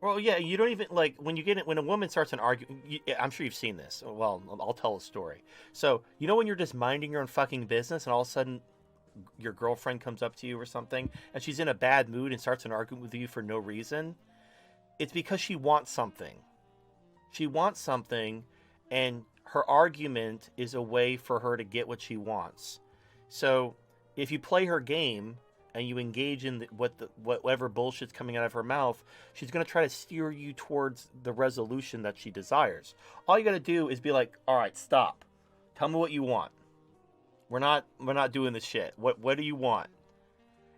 Well, yeah, you don't even like when you get it when a woman starts an argument. I'm sure you've seen this. Well, I'll tell a story. So you know when you're just minding your own fucking business, and all of a sudden your girlfriend comes up to you or something, and she's in a bad mood and starts an argument with you for no reason. It's because she wants something. She wants something, and her argument is a way for her to get what she wants. So if you play her game and you engage in whatever bullshit's coming out of her mouth, she's going to try to steer you towards the resolution that she desires. All you got to do is be like, "All right, stop. Tell me what you want. We're not doing this shit. What do you want?"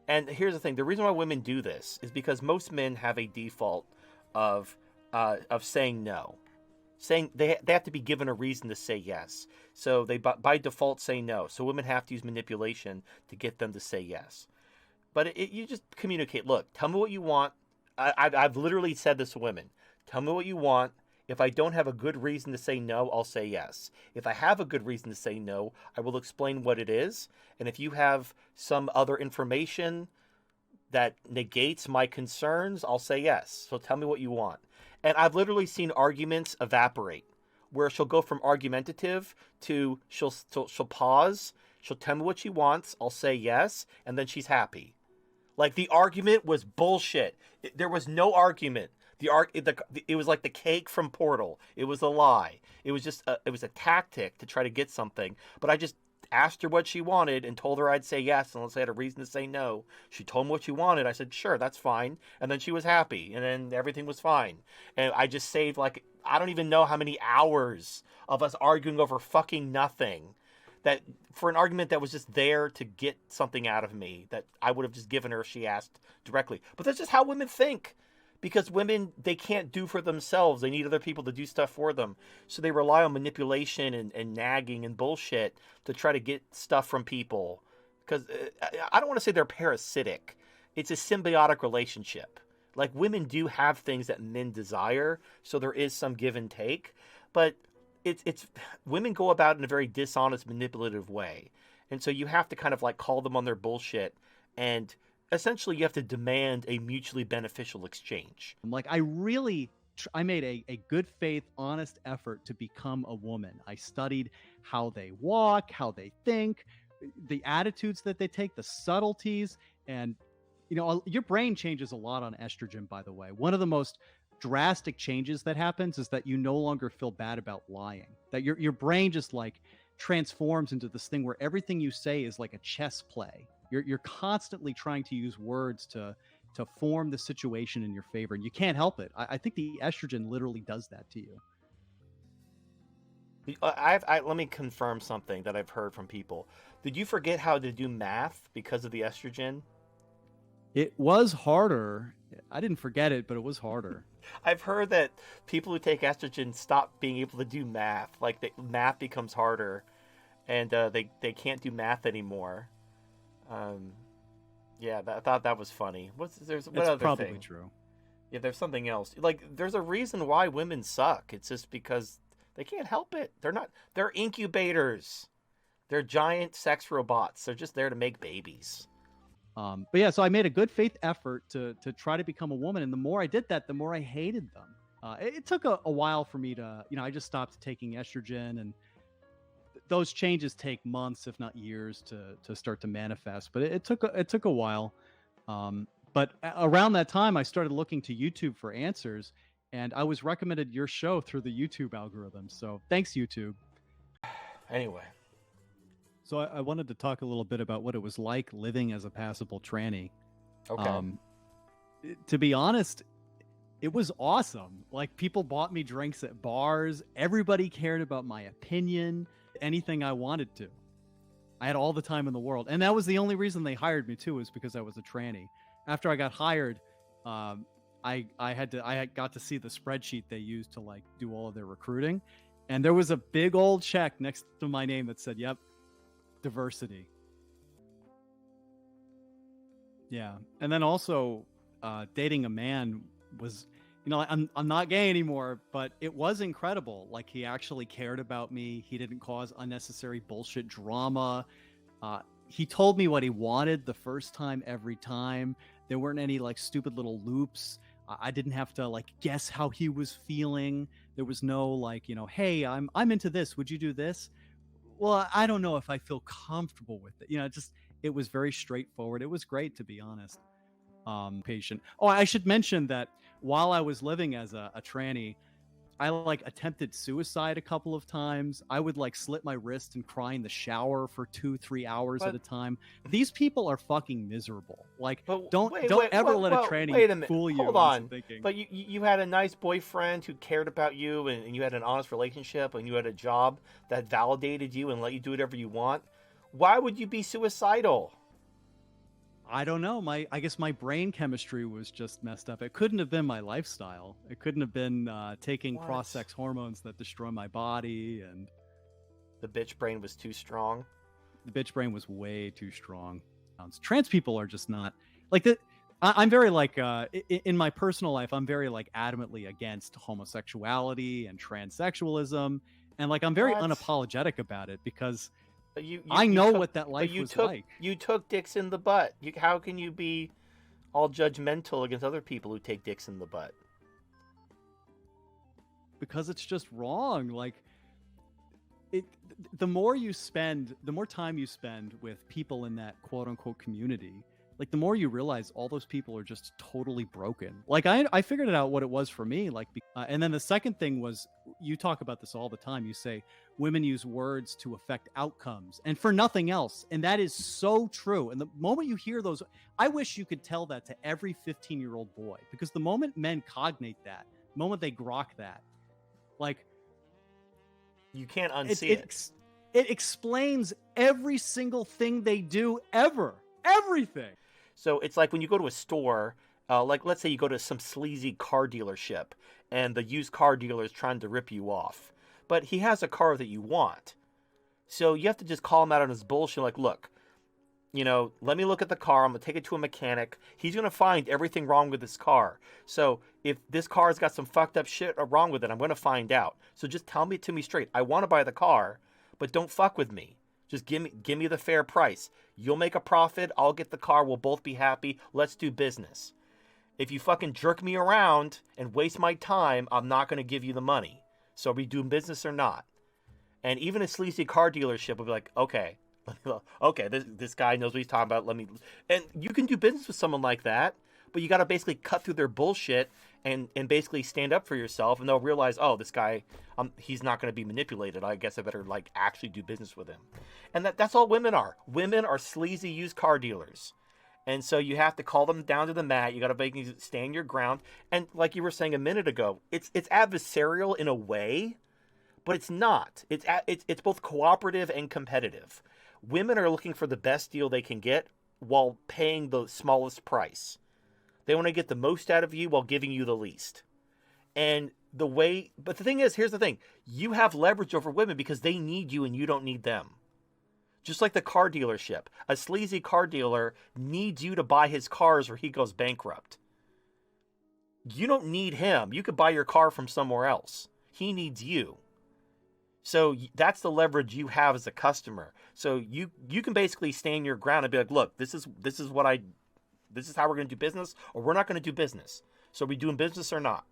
And here's the thing: the reason why women do this is because most men have a default of saying no, saying they have to be given a reason to say yes. So they by default say no. So women have to use manipulation to get them to say yes. But you just communicate. Look, tell me what you want. I've literally said this to women. Tell me what you want. If I don't have a good reason to say no, I'll say yes. If I have a good reason to say no, I will explain what it is. And if you have some other information that negates my concerns, I'll say yes. So tell me what you want. And I've literally seen arguments evaporate where she'll go from argumentative to she'll pause, she'll tell me what she wants, I'll say yes, and then she's happy. Like the argument was bullshit. There was no argument. It was like the cake from Portal. It was a lie. It was just it was a tactic to try to get something. But I just asked her what she wanted and told her I'd say yes unless I had a reason to say no. She told me what she wanted. I said, sure, that's fine. And then she was happy. And then everything was fine. And I just saved like, I don't even know how many hours of us arguing over fucking nothing. That for an argument that was just there to get something out of me that I would have just given her if she asked directly. But that's just how women think. Because women, they can't do for themselves. They need other people to do stuff for them. So they rely on manipulation and nagging and bullshit to try to get stuff from people. Because I don't want to say they're parasitic. It's a symbiotic relationship. Like women do have things that men desire. So there is some give and take. But it's women go about it in a very dishonest, manipulative way. And so you have to kind of like call them on their bullshit and essentially you have to demand a mutually beneficial exchange. Like I made a good faith, honest effort to become a woman. I studied how they walk, how they think, the attitudes that they take, the subtleties. And, your brain changes a lot on estrogen, by the way. One of the most drastic changes that happens is that you no longer feel bad about lying, that your brain just like transforms into this thing where everything you say is like a chess play. You're constantly trying to use words to form the situation in your favor, and you can't help it. I think the estrogen literally does that to you. Let me confirm something that I've heard from people. Did you forget how to do math because of the estrogen? It was harder. I didn't forget it, but it was harder. I've heard that people who take estrogen stop being able to do math. Like math becomes harder, and they can't do math anymore. Yeah, I thought that was funny. What other probably thing? True. Yeah, there's something else. Like, there's a reason why women suck. It's just because they can't help it. They're incubators. They're giant sex robots. They're just there to make babies. But yeah, so I made a good faith effort to try to become a woman. And the more I did that, the more I hated them. It took a while for me to, I just stopped taking estrogen, and those changes take months, if not years, to start to manifest. But it took a while. But around that time, I started looking to YouTube for answers, and I was recommended your show through the YouTube algorithm. So thanks, YouTube. Anyway. So I wanted to talk a little bit about what it was like living as a passable tranny. Okay. To be honest, it was awesome. Like, people bought me drinks at bars. Everybody cared about my opinion, anything I wanted to. I had all the time in the world. And that was the only reason they hired me too, is because I was a tranny. After I got hired, I got to see the spreadsheet they used to like do all of their recruiting. And there was a big old check next to my name that said, yep, diversity. Yeah. And then also dating a man was, I'm not gay anymore, but it was incredible. Like, he actually cared about me. He didn't cause unnecessary bullshit drama. He told me what he wanted the first time, every time. There weren't any like stupid little loops. I didn't have to like guess how he was feeling. There was no like, hey, I'm into this. Would you do this? Well, I don't know if I feel comfortable with it. Just it was very straightforward. It was great, to be honest. Patient. Oh, I should mention that while I was living as a tranny, I like attempted suicide a couple of times. I would like slit my wrist and cry in the shower for 2-3 hours at But a time. These people are fucking miserable. Like, but don't wait, don't wait, ever wait, let a well, tranny wait a minute. fool you Hold into on. thinking. But you had a nice boyfriend who cared about you, and you had an honest relationship, and you had a job that validated you and let you do whatever you want. Why would you be suicidal? I don't know. I guess my brain chemistry was just messed up. It couldn't have been my lifestyle. It couldn't have been taking What? cross-sex hormones that destroy my body, and The bitch brain was too strong. the bitch brain was way too strong. Trans people are just not like that. I'm very like in my personal life, I'm very like adamantly against homosexuality and transsexualism, and like I'm very What? unapologetic about it because But you I know took, what that but life you was took like. you took dicks in the butt. How can you be all judgmental against other people who take dicks in the butt? Because it's just wrong. Like it, the more time you spend with people in that quote unquote community, like the more you realize all those people are just totally broken. Like I figured it out what it was for me. Like, and then the second thing was, you talk about this all the time. You say women use words to affect outcomes and for nothing else. And that is so true. And the moment you hear those, I wish you could tell that to every 15-year-old boy, because the moment men cognate that, the moment they grok that, like You can't it, unsee it, it. ex- it explains every single thing they do ever. Everything. So it's like when you go to a store, like let's say you go to some sleazy car dealership, and the used car dealer is trying to rip you off, but he has a car that you want. So you have to just call him out on his bullshit. Like, look, let me look at the car. I'm gonna take it to a mechanic. He's gonna find everything wrong with this car. So if this car's got some fucked up shit wrong with it, I'm gonna find out. So just tell me to me straight. I want to buy the car, but don't fuck with me. Just give me the fair price. You'll make a profit. I'll get the car. We'll both be happy. Let's do business. If you fucking jerk me around and waste my time, I'm not gonna give you the money. So are we doing business or not? And even a sleazy car dealership will be like, okay. Okay, this guy knows what he's talking about. And you can do business with someone like that, but you got to basically cut through their bullshit and basically stand up for yourself, and they'll realize, oh, this guy, he's not going to be manipulated. I guess I better like actually do business with him. And that's all women are. Women are sleazy used car dealers, and so you have to call them down to the mat. You got to stand your ground. And like you were saying a minute ago, it's adversarial in a way, but it's not. It's both cooperative and competitive. Women are looking for the best deal they can get while paying the smallest price. They want to get the most out of you while giving you the least. But the thing is, here's the thing. You have leverage over women because they need you and you don't need them. Just like the car dealership. A sleazy car dealer needs you to buy his cars or he goes bankrupt. You don't need him. You could buy your car from somewhere else. He needs you. So that's the leverage you have as a customer. So you can basically stand your ground and be like, look, this is how we're going to do business, or we're not going to do business. So are we doing business or not?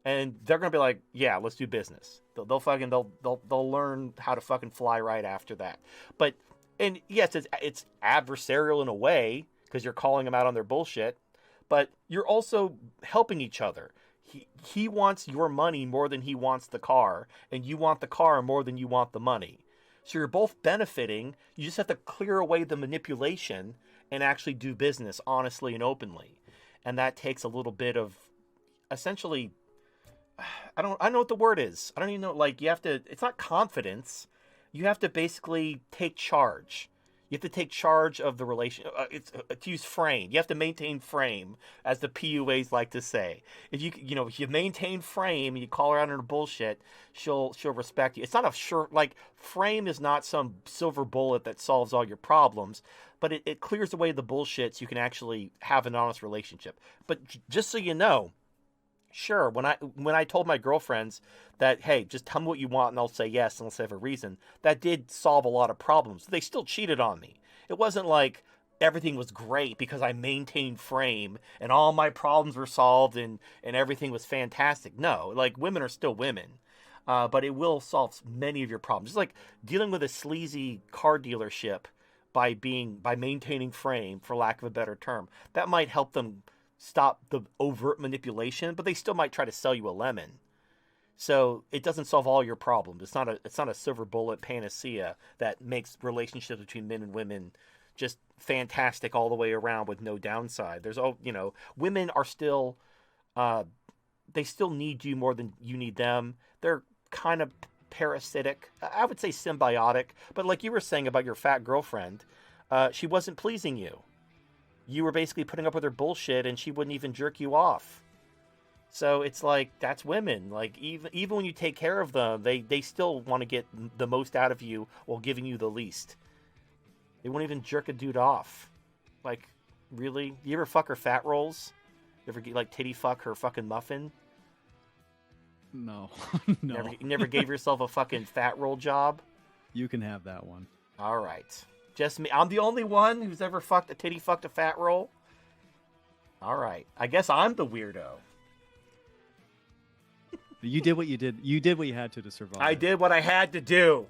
And they're going to be like, yeah, let's do business. They'll learn how to fucking fly right after that. And yes, it's adversarial in a way because you're calling them out on their bullshit, but you're also helping each other. He wants your money more than he wants the car, and you want the car more than you want the money. So you're both benefiting. You just have to clear away the manipulation and actually do business honestly and openly. And that takes a little bit of, essentially, I don't know what the word is. I don't even know, like, you have to, it's not confidence. You have to basically take charge. You have to take charge of the relation. To use frame. You have to maintain frame, as the PUAs like to say. If you maintain frame and you call her out on her bullshit, she'll respect you. It's not frame is not some silver bullet that solves all your problems, but it clears away the bullshit so you can actually have an honest relationship. But just so you know, sure, when I told my girlfriends that, hey, just tell me what you want and I'll say yes unless I have a reason, that did solve a lot of problems. They still cheated on me. It wasn't like everything was great because I maintained frame and all my problems were solved and everything was fantastic. No, like women are still women. But it will solve many of your problems. It's like dealing with a sleazy car dealership by maintaining frame, for lack of a better term. That might help them stop the overt manipulation, but they still might try to sell you a lemon. So it doesn't solve all your problems. It's not a silver bullet panacea that makes relationships between men and women just fantastic all the way around with no downside. Women are still they still need you more than you need them. They're kind of parasitic. I would say symbiotic, but like you were saying about your fat girlfriend, she wasn't pleasing you. You were basically putting up with her bullshit and she wouldn't even jerk you off. So it's like, that's women. Like even when you take care of them, they still want to get the most out of you while giving you the least. They won't even jerk a dude off. Like, really? You ever fuck her fat rolls? You ever get, like, titty fuck her fucking muffin? No. No. Never gave yourself a fucking fat roll job? You can have that one. All right. Just me. I'm the only one who's ever fucked a fat roll? All right. I guess I'm the weirdo. You did what you did. You did what you had to survive. I did what I had to do.